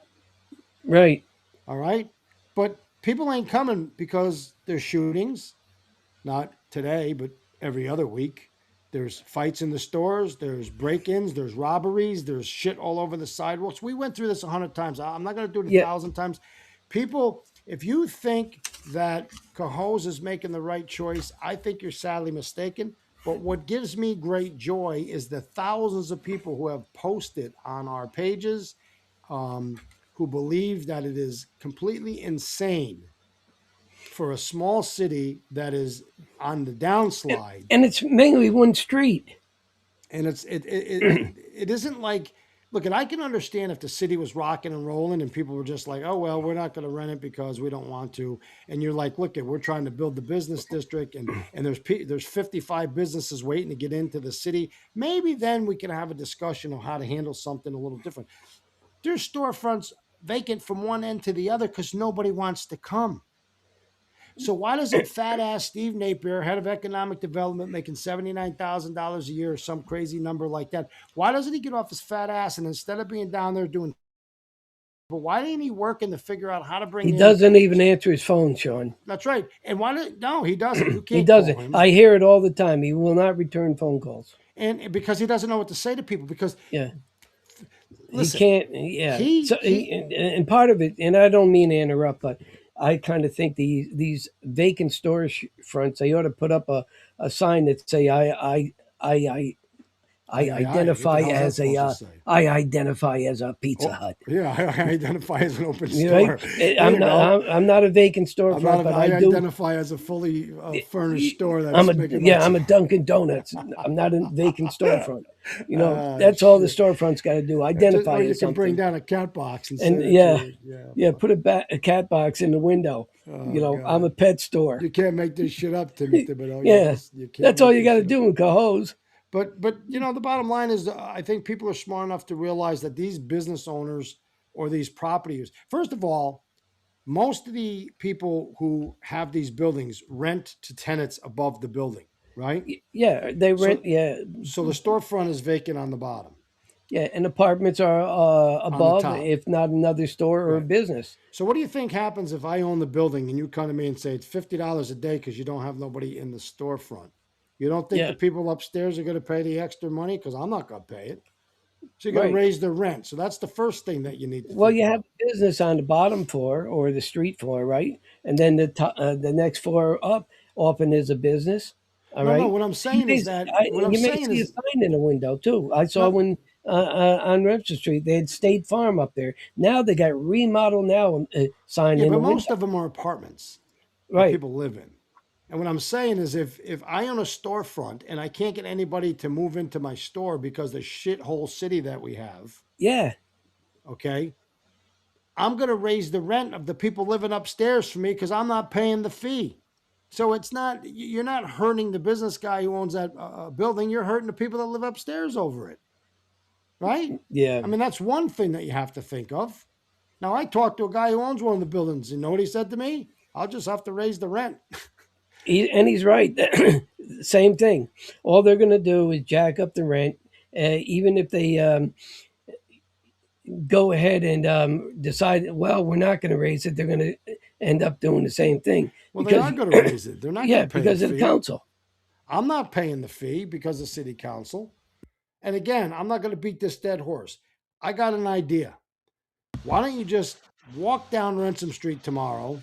Right. All right. But people ain't coming because there's shootings, not today, but every other week. There's fights in the stores. There's break-ins. There's robberies. There's shit all over the sidewalks. We went through this 100 times. I'm not going to do it 1,000 times. People, If you think that Cohoes is making the right choice, I think you're sadly mistaken. But what gives me great joy is the thousands of people who have posted on our pages, who believe that it is completely insane for a small city that is on the downslide. And it's mainly one street. And it isn't like, look, and I can understand if the city was rocking and rolling and people were just like, oh well, we're not going to rent it because we don't want to. And you're like, look, we're trying to build the business district, and there's 55 businesses waiting to get into the city. Maybe then we can have a discussion of how to handle something a little different. There's storefronts vacant from one end to the other because nobody wants to come. So why doesn't fat ass Steve Napier, head of economic development, making $79,000 a year or some crazy number like that, why doesn't he get off his fat ass, and instead of being down there doing, but why didn't he work to figure out how to bring He in? doesn't even answer his phone, Sean. That's right. And why did no, he doesn't. You can't He doesn't. call him. I hear it all the time. He will not return phone calls. And because he doesn't know what to say to people, because Yeah. listen, He can't. Yeah. he- And part of it, and I don't mean to interrupt, but I kind of think these vacant storefronts, they ought to put up a sign that say I identify what the hell is as that a supposed to say? I identify as a Pizza Hut. Yeah, I identify as an open You store. right? There I'm you not. go. I'm not a vacant storefront, but I I do. identify as a fully furnished store. That's I'm a making yeah. lots I'm of- a Dunkin' Donuts. I'm not a vacant storefront. You know, Ah, that's all the storefronts got to do. Identify Or you as can something. bring down a cat box and say And that yeah, you're- yeah. Put a cat box in the window. Oh, You know, God. I'm a pet store. You can't make this shit up, Timmy Thibodeau. Yeah, you can't that's all make you this got to shit do in Cohoes. But you know, the bottom line is, I think people are smart enough to realize that these business owners or these property owners, first of all, most of the people who have these buildings rent to tenants above the building, right? Yeah, they rent. Yeah, So the storefront is vacant on the bottom. yeah, and apartments are above, top. if not another store or a Right. business. So what do you think happens if I own the building and you come to me and say it's $50 a day because you don't have nobody in the storefront? You don't think Yeah. the people upstairs are going to pay the extra money? Because I'm not going to pay it. So you're going Right. to raise the rent. So that's the first thing that you need to Well, think you about. have a business on the bottom floor or the street floor, right? And then the next floor up often is a business. All No, right. no. What I'm saying is that what I'm You may saying see a is sign in the window too. I saw No. one on Webster Street. They had State Farm up there. Now they got remodel now sign yeah, in but the most window. of them are apartments that Right. people live in. And what I'm saying is if I own a storefront and I can't get anybody to move into my store because the shithole city that we have, Yeah. okay, I'm going to raise the rent of the people living upstairs for me because I'm not paying the fee. So it's not, you're not hurting the business guy who owns that building. You're hurting the people that live upstairs over it. Right? Yeah. I mean, that's one thing that you have to think of. Now, I talked to a guy who owns one of the buildings. You know what he said to me? I'll just have to raise the rent. And he's right. Same thing. All they're going to do is jack up the rent, even if they go ahead and decide, well, we're not going to raise it. They're going to end up doing the same thing. Well, they are going to raise it. They're not Yeah, going to pay because the of the fee. council. I'm not paying the fee because of city council. And again, I'm not going to beat this dead horse. I got an idea. Why don't you just walk down Ransom Street tomorrow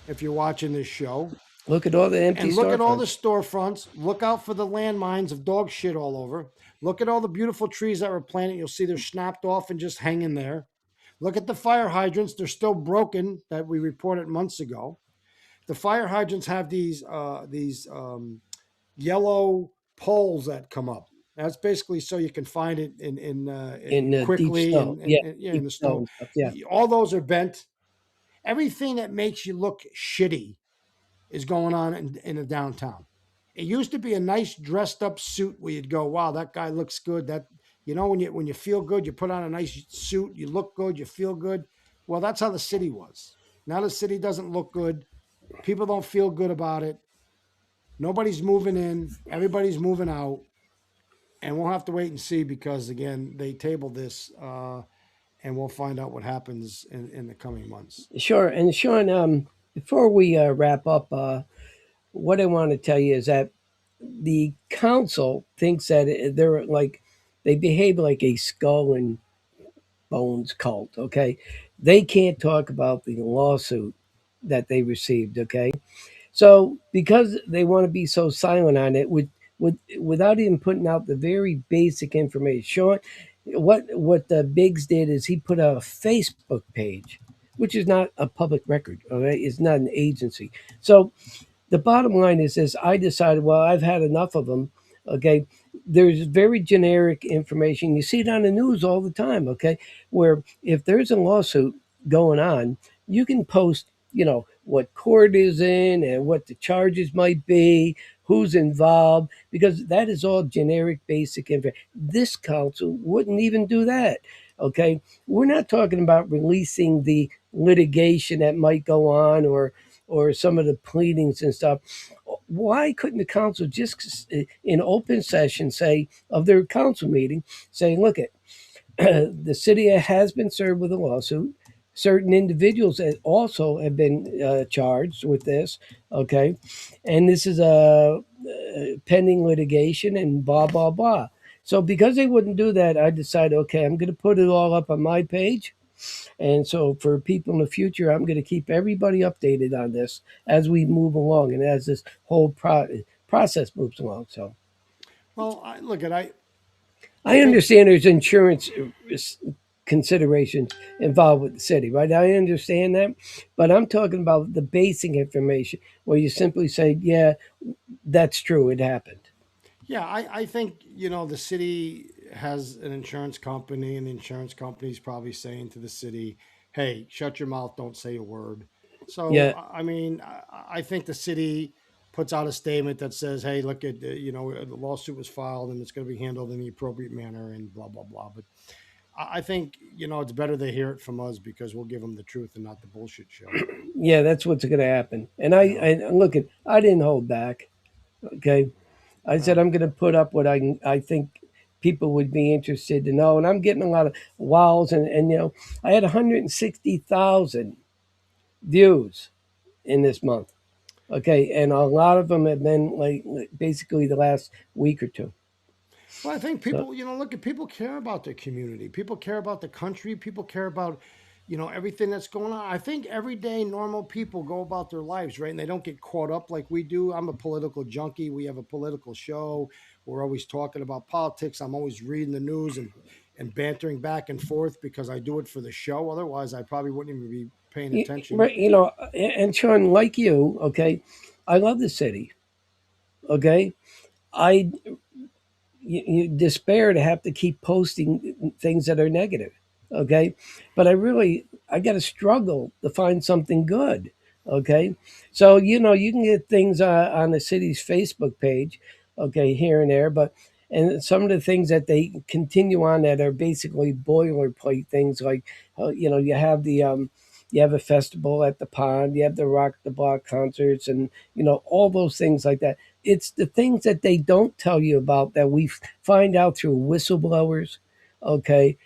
if you're watching this show Look at all the empty and look at all the storefronts. storefronts. Look out for the landmines of dog shit all over. Look at all the beautiful trees that were planted. You'll see they're snapped off and just hanging there. Look at the fire hydrants. They're still broken that we reported months ago. The fire hydrants have these yellow poles that come up. That's basically so you can find it in quickly deep snow. in the snow. Stuff, yeah. All those are bent. Everything that makes you look shitty is going on in the downtown. It used to be a nice dressed up suit where you'd go, wow, that guy looks good. That, you know, when you feel good, you put on a nice suit, you look good, you feel good. Well, that's how the city was. Now the city doesn't look good. People don't feel good about it. Nobody's moving in. Everybody's moving out. And we'll have to wait and see because, again, they tabled this and we'll find out what happens in the coming months. Sure. And Sean, before we wrap up, what I want to tell you is that the council thinks that they're like, they behave like a skull and bones cult. Okay. They can't talk about the lawsuit that they received. Okay, so because they want to be so silent on it, without even putting out the very basic information, showing what the Biggs did is he put out a Facebook page, which is not a public record. Okay, it's not an agency. So the bottom line is this: I decided, well, I've had enough of them. Okay, there's very generic information. You see it on the news all the time. Okay, where if there's a lawsuit going on, you can post, what court is in and what the charges might be, who's involved, because that is all generic, basic information. This council wouldn't even do that. Okay, we're not talking about releasing the litigation that might go on or some of the pleadings and stuff. Why couldn't the council just in open session say of their council meeting, say, look at the city has been served with a lawsuit. Certain individuals also have been charged with this, okay, and this is a pending litigation and blah blah blah. So because they wouldn't do that, I decided, okay, I'm going to put it all up on my page, and so for people in the future, I'm going to keep everybody updated on this as we move along and as this whole process moves along. So Well, I I think understand there's insurance considerations involved with the city, right? I understand that, but I'm talking about the basic information where you simply say, yeah, that's true, it happened. Yeah, I think, the city has an insurance company, and the insurance company is probably saying to the city, hey, shut your mouth, don't say a word. So, Yeah, I think the city puts out a statement that says, hey, look at, the lawsuit was filed and it's going to be handled in the appropriate manner and blah, blah, blah. But I think, it's better they hear it from us because we'll give them the truth and not the bullshit show. yeah, that's what's going to happen. And You know, I didn't hold back. Okay, I said well, I'm going to put up what I think people would be interested to know, and I'm getting a lot of wows, and I had 160,000 views in this month. Okay, and a lot of them have been like basically the last week or two. Well, I think So people, look at people care about their community. People care about the country. People care about, everything that's going on. I think everyday normal people go about their lives, right? And they don't get caught up like we do. I'm a political junkie. We have a political show. We're always talking about politics. I'm always reading the news and bantering back and forth because I do it for the show. Otherwise, I probably wouldn't even be paying attention. right, and Sean, like you, okay, I love the city. Okay, I you despair to have to keep posting things that are negative. Okay, but I got to struggle to find something good. Okay, so you can get things on the city's Facebook page, okay, here and there, but and some of the things that they continue on that are basically boilerplate things like you have a festival at the pond, you have the Rock the Block concerts, and all those things like that. It's the things that they don't tell you about that we find out through whistleblowers, okay,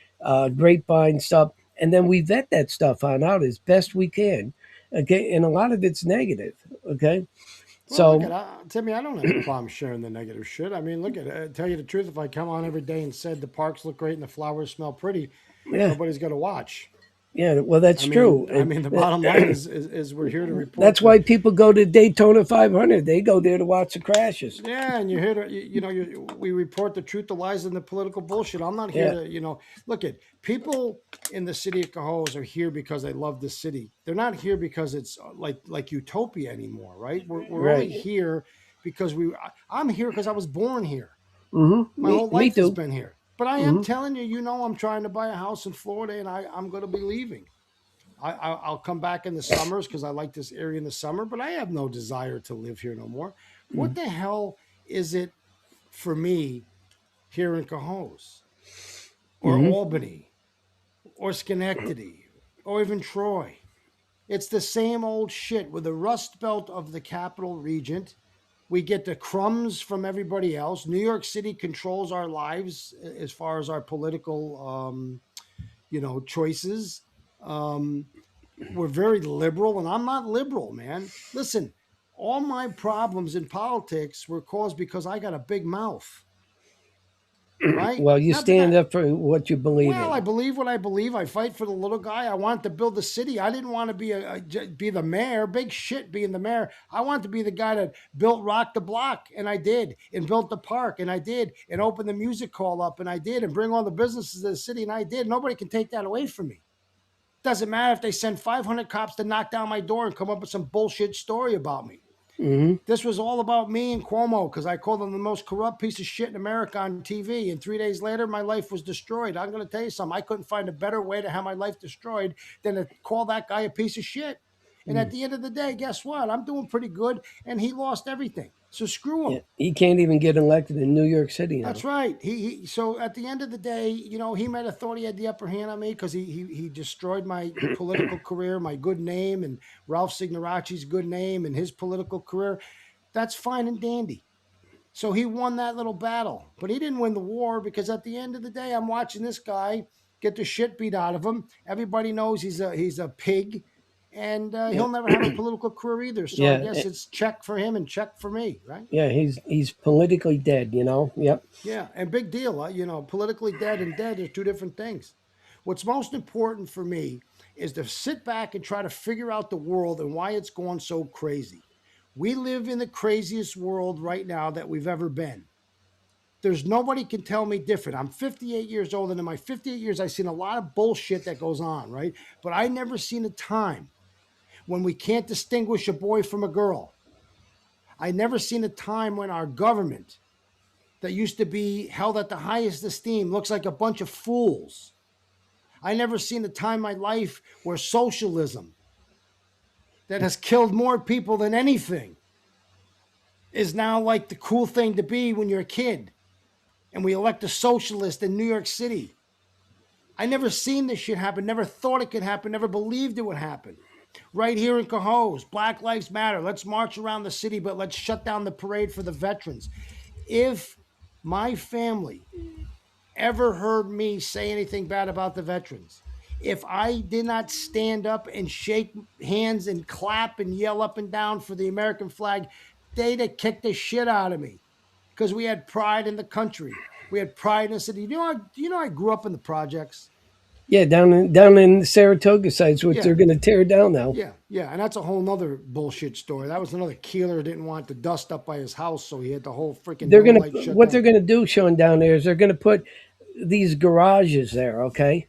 grapevine stuff, and then we vet that stuff on out as best we can, okay, and a lot of it's negative, okay, Well, look so at Timmy. I don't have a problem sharing the negative shit. I mean, look at tell you the truth. If I come on every day and said the parks look great and the flowers smell pretty, yeah, nobody's going to watch. yeah, well, that's true, I and mean, the bottom line is we're here to report that's the why people go to Daytona 500. They go there to watch the crashes. yeah, and you're here to we report the truth, the lies, and the political bullshit. I'm not here Yeah, to look at people in the city of Cohoes are here because they love the city. They're not here because it's like utopia anymore, right? We're only right. here because I'm here because I was born here. My Me, whole me life has too. been here. But I am Hmm. telling you, I'm trying to buy a house in Florida, and I'm going to be leaving. I'll come back in the summers because I like this area in the summer, but I have no desire to live here no more. What the hell is it for me here in Cohoes or Hmm. Albany or Schenectady or even Troy? It's the same old shit. With the rust belt of the capital region. We get the crumbs from everybody else. New York City controls our lives as far as our political, choices. Um, we're very liberal, and I'm not liberal, man. Listen, all my problems in politics were caused because I got a big mouth. right? Well, you Not that stand up for what you believe well, I in. believe what I believe. I fight for the little guy. I want to build the city. I didn't want to be be the mayor. Big shit being the mayor. I wanted to be the guy that built Rock the Block, and I did, and built the park, and I did, and opened the music hall up, and I did, and bring all the businesses to the city, and I did. Nobody can take that away from me. Doesn't matter if they send 500 cops to knock down my door and come up with some bullshit story about me. Hmm. This was all about me and Cuomo because I called him the most corrupt piece of shit in America on TV. And 3 days later, my life was destroyed. I'm going to tell you something. I couldn't find a better way to have my life destroyed than to call that guy a piece of shit. And at the end of the day, guess what? I'm doing pretty good, and he lost everything. So screw Yeah, him. he can't even get elected in New York City now. That's right. So at the end of the day, he might have thought he had the upper hand on me because he destroyed my political career, my good name, and Ralph Signoracci's good name and his political career. That's fine and dandy. So he won that little battle, but he didn't win the war because at the end of the day, I'm watching this guy get the shit beat out of him. Everybody knows he's a pig, and Yeah, he'll never have a political career either. So I yeah, guess it's check for him and check for me, right? yeah. He's politically dead. Yep. Yeah, and big deal. Politically dead and dead are two different things. What's most important for me is to sit back and try to figure out the world and why it's going so crazy. We live in the craziest world right now that we've ever been. There's nobody can tell me different. I'm 58 years old, and in my 58 years, I've seen a lot of bullshit that goes on, right? But I never seen a time when we can't distinguish a boy from a girl. I never seen a time when our government that used to be held at the highest esteem looks like a bunch of fools. I never seen a time in my life where socialism that has killed more people than anything is now like the cool thing to be when you're a kid and we elect a socialist in New York City. I never seen this shit happen, never thought it could happen, never believed it would happen. Right here in Cohoes, Black Lives Matter. Let's march around the city, but let's shut down the parade for the veterans. If my family ever heard me say anything bad about the veterans, if I did not stand up and shake hands and clap and yell up and down for the American flag, they'd have kicked the shit out of me because we had pride in the country. We had pride in the city. I grew up in the projects. Yeah, down in the Saratoga sites, which Yeah. they're going to tear down now. Yeah, and that's a whole nother bullshit story. That was another Keeler didn't want the dust up by his house, so he had the whole freaking They're going light to shut what down. they're going to do, Sean, down there is they're going to put these garages there. Okay.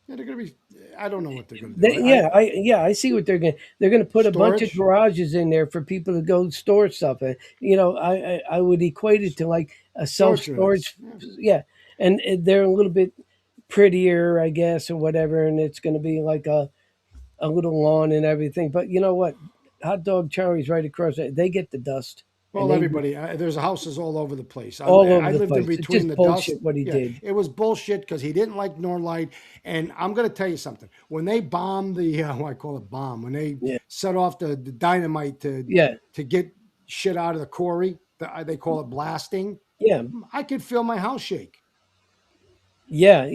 Yeah, they're gonna be. I don't know what they're gonna do. I see what they're going. They're going to put a bunch of Storage? garages in there for people to go store stuff. And I would equate it to like a self Storage units. storage. Yeah, and they're a little bit prettier, I guess, or whatever. And it's going to be like a little lawn and everything. But you know what? Hot Dog Charlie's right across there. They get the dust. And Well, they everybody, there's houses all over the place. all over I the lived place. in It's between just the bullshit dust. what he Yeah, did. it was bullshit because he didn't like Norlight. And I'm going to tell you something. When they bombed the, I call it bomb, when they Yeah. set off the dynamite Yeah. to get shit out of the quarry, they call it blasting. Yeah. I could feel my house shake. Yeah.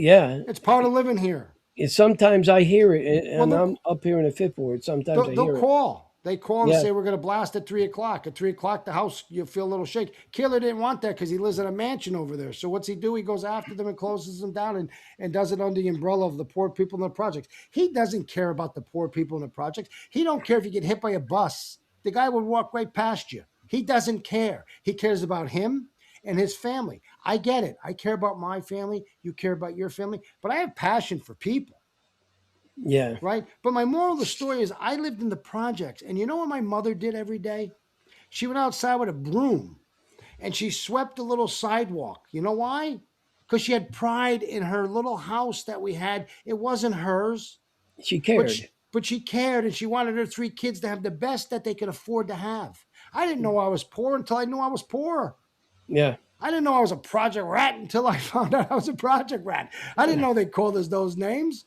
It's part of living here. And sometimes I hear it, and Well, I'm up here in the Fifth Ward. Sometimes I they'll hear it. call. They call and Yeah. say, we're going to blast at 3 o'clock. At 3 o'clock, the house, you'll feel a little shake. Killer didn't want that because he lives in a mansion over there. So what's he do? He goes after them and closes them down and does it under the umbrella of the poor people in the projects. He doesn't care about the poor people in the projects. He don't care if you get hit by a bus. The guy would walk right past you. He doesn't care. He cares about him and his family. I get it. I care about my family. You care about your family. But I have passion for people. Yeah. Right? But my moral of the story is I lived in the projects. And you know what my mother did every day? She went outside with a broom and she swept the little sidewalk. You know why? Because she had pride in her little house that we had. It wasn't hers, She cared. but she cared and she wanted her 3 kids to have the best that they could afford to have. I didn't know I was poor until I knew I was poor. Yeah. I didn't know I was a project rat until I found out I was a project rat. I didn't know they called us those names.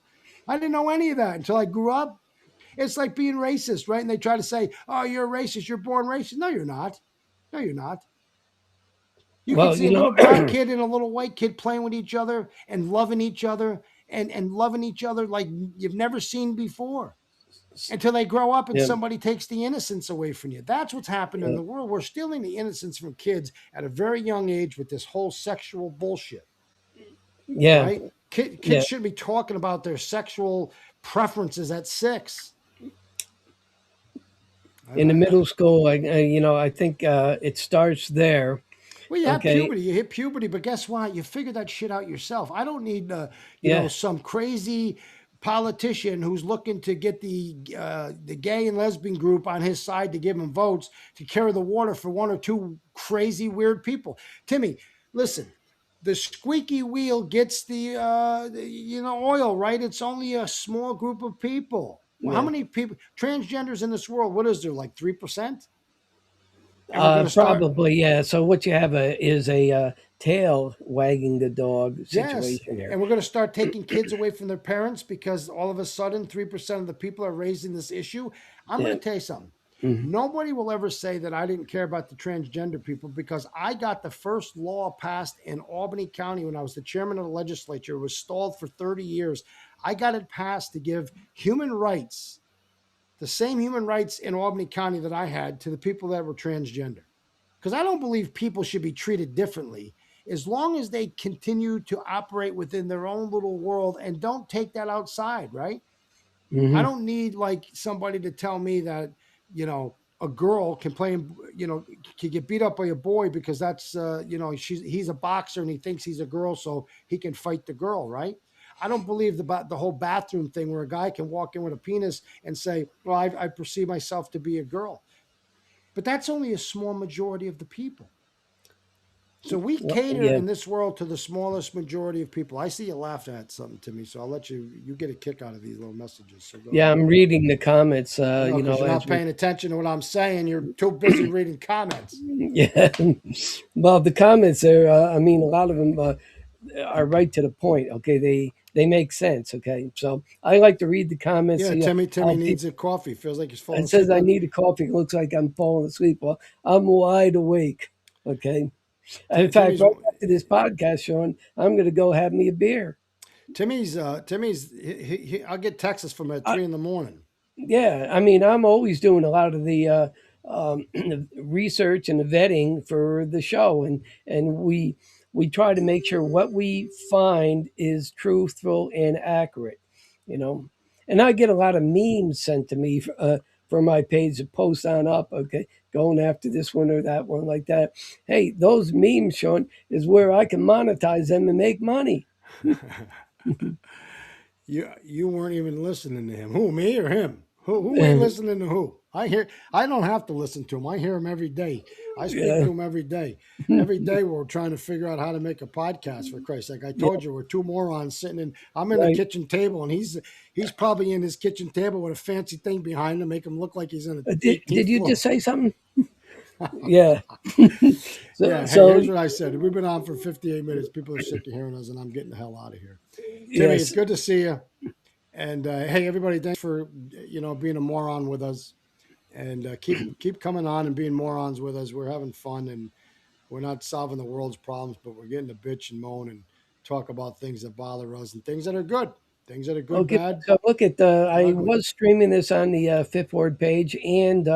I didn't know any of that until I grew up. It's like being racist, right? And they try to say, oh, you're a racist. You're born racist. No, you're not. No, you're not. You Well, can see a little black kid and a little white kid playing with each other and loving each other and loving each other like you've never seen before until they grow up and Yeah. somebody takes the innocence away from you. That's what's happening in Yeah. the world. We're stealing the innocence from kids at a very young age with this whole sexual bullshit. Yeah, right? yeah. Kids shouldn't be talking about their sexual preferences at 6. In the I, middle school, I think it starts there. Well, you have Okay. puberty. You hit puberty, but guess what? You figure that shit out yourself. I don't need, Yeah. some crazy politician who's looking to get the gay and lesbian group on his side to give him votes to carry the water for one or two crazy weird people. Timmy, listen. The squeaky wheel gets the oil, right? It's only a small group of people. Well, how Yeah. many people transgenders in this world? What is there, like 3%? And we're going to start. Probably, yeah. So what you have is a tail wagging the dog Yes, situation here. and we're going to start taking kids away from their parents because all of a sudden 3% of the people are raising this issue. I'm going Yeah. to tell you something. Mhm. Nobody will ever say that I didn't care about the transgender people because I got the first law passed in Albany County when I was the chairman of the legislature. It was stalled for 30 years. I got it passed to give human rights, the same human rights in Albany County that I had to the people that were transgender. Because I don't believe people should be treated differently as long as they continue to operate within their own little world and don't take that outside, right? I Mhm. don't need like somebody to tell me that, a girl can play, can get beat up by a boy because that's, he's a boxer and he thinks he's a girl, so he can fight the girl, right? I don't believe the whole bathroom thing where a guy can walk in with a penis and say, well, I perceive myself to be a girl. But that's only a small majority of the people. So we Well, cater yeah. in this world to the smallest majority of people. I see you laughing at something, Timmy, so I'll let you get a kick out of these little messages. So go Yeah, ahead. I'm reading the comments, I know because you're as not we paying attention to what I'm saying. You're too busy reading comments. yeah. Well, the comments are, I mean, a lot of them are right to the point. Okay, they make sense. Okay, so I like to read the comments, Yeah, see Timmy how needs people. a coffee. Feels like he's falling It says asleep I on. need a coffee. It looks like I'm falling asleep. Well, I'm wide awake. Okay. In fact, Timmy's right after this podcast, Sean, I'm going to go have me a beer. Timmy's. I'll get texts from at I, 3 in the morning. yeah, I mean, I'm always doing a lot of the the research and the vetting for the show, and we try to make sure what we find is truthful and accurate, you know. And I get a lot of memes sent to me for my page to post on up. Okay, going after this one or that one like that. Hey, those memes, Sean, is where I can monetize them and make money. You weren't even listening to him. Who, me or him? Who ain't listening to who? I don't have to listen to him. I hear him every day. I speak Yeah, to him every day. Every day we're trying to figure out how to make a podcast, for Christ's sake. I yeah, told you we're two morons sitting in I'm in the right. kitchen table and he's probably in his kitchen table with a fancy thing behind him, make him look like he's in the Did 18th you floor. just say something? Yeah. so Yeah, hey, so here's what I said. We've been on for 58 minutes. People are sick of hearing us, and I'm getting the hell out of here. Timmy, it's yes. good to see you. And hey, everybody, thanks for being a moron with us, and keep coming on and being morons with us. We're having fun, and we're not solving the world's problems, but we're getting to bitch and moan and talk about things that bother us and things that are good, Okay. bad, So look at the. and I ugly. was streaming this on the Fifth Ward page, and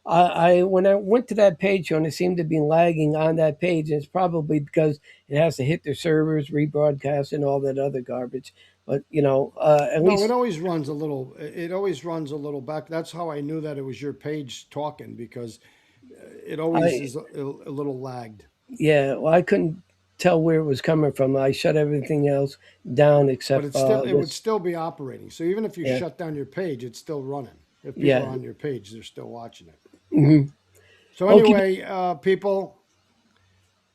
I when I went to that page, and it seemed to be lagging on that page, and it's probably because it has to hit their servers, rebroadcast, and all that other garbage. But at No, it least always runs a little. It always runs a little back. That's how I knew that it was your page talking because it always I is a little lagged. yeah. Well, I couldn't tell where it was coming from. I shut everything else down But except it would this. still be operating. So even if you Yeah. shut down your page, it's still running. If people are Yeah. on your page, they're still watching it. Hmm. So Okay. anyway, people,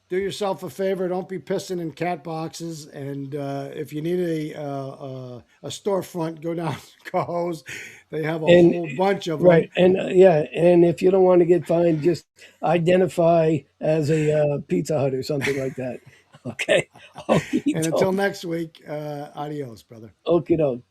do yourself a favor. Don't be pissing in cat boxes. And if you need a storefront, go down to Cohoes. They have a And whole bunch of them. right, and yeah, and if you don't want to get fined, just identify as a Pizza Hut or something like that. Okay, okie And until doke, next week, adios, brother. okie doke.